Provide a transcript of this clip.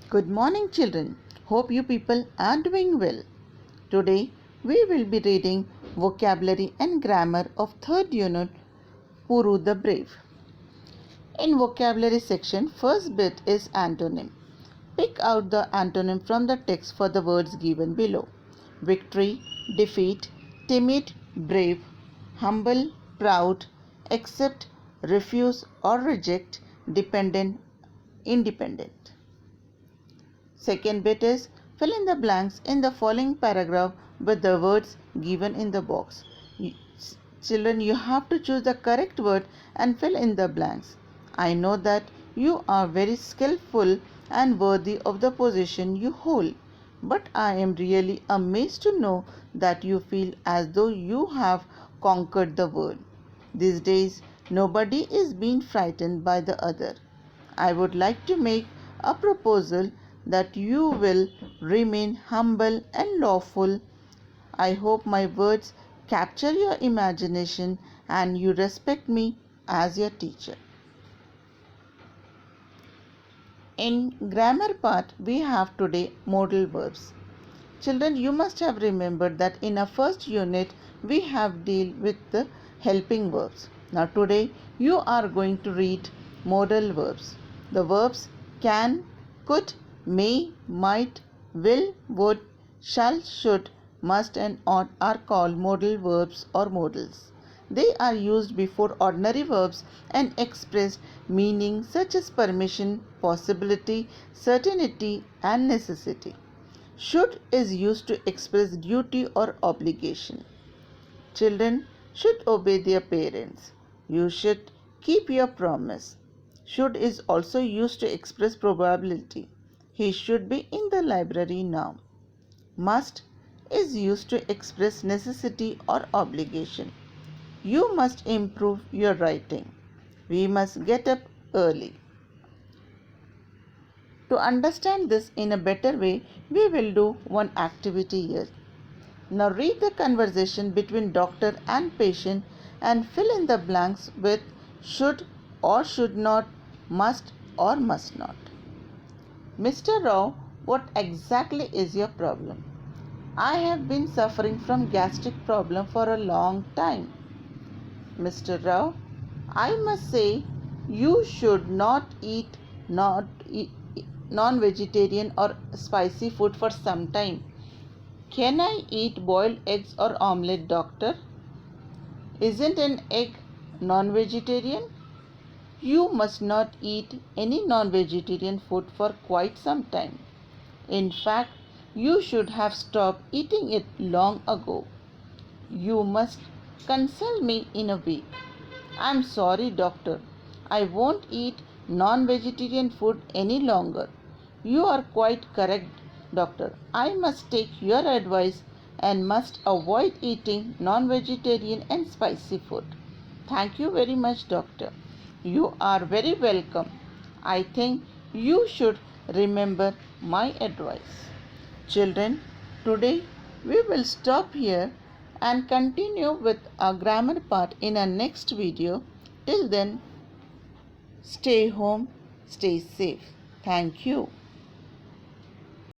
Good morning, children. Hope you people are doing well. Today we will be reading vocabulary and grammar of third unit Puru the Brave. In vocabulary section, first bit is antonym. Pick out the antonym from the text for the words given below. Victory, defeat, timid, brave, humble, proud, accept, refuse or reject, dependent, independent. Second bit is fill in the blanks in the following paragraph with the words given in the box. Children, you have to choose the correct word and fill in the blanks. I know that you are very skillful and worthy of the position you hold, but I am really amazed to know that you feel as though you have conquered the world. These days, nobody is being frightened by the other. I would like to make a proposal that you will remain humble and lawful. I hope my words capture your imagination and you respect me as your teacher. In grammar part, we have today modal verbs. Children, you must have remembered that in our first unit, we have dealt with the helping verbs. Now today, you are going to read modal verbs. The verbs can, could, may, might, will, would, shall, should, must and ought are called modal verbs or modals. They are used before ordinary verbs and express meaning such as permission, possibility, certainty and necessity. Should is used to express duty or obligation. Children should obey their parents. You should keep your promise. Should is also used to express probability. He should be in the library now. Must is used to express necessity or obligation. You must improve your writing. We must get up early. To understand this in a better way, we will do one activity here. Now read the conversation between doctor and patient and fill in the blanks with should or should not, must or must not. Mr. Rao, what exactly is your problem? I have been suffering from gastric problem for a long time. Mr. Rao, I must say you should not eat non-vegetarian or spicy food for some time. Can I eat boiled eggs or omelette, doctor? Isn't an egg non-vegetarian? You must not eat any non-vegetarian food for quite some time. In fact, you should have stopped eating it long ago. You must consult me in a week. I'm sorry, doctor. I won't eat non-vegetarian food any longer. You are quite correct, doctor. I must take your advice and must avoid eating non-vegetarian and spicy food. Thank you very much, doctor. You are very welcome. I think you should remember my advice. Children, today we will stop here and continue with our grammar part in our next video. Till then, stay home, stay safe. Thank you.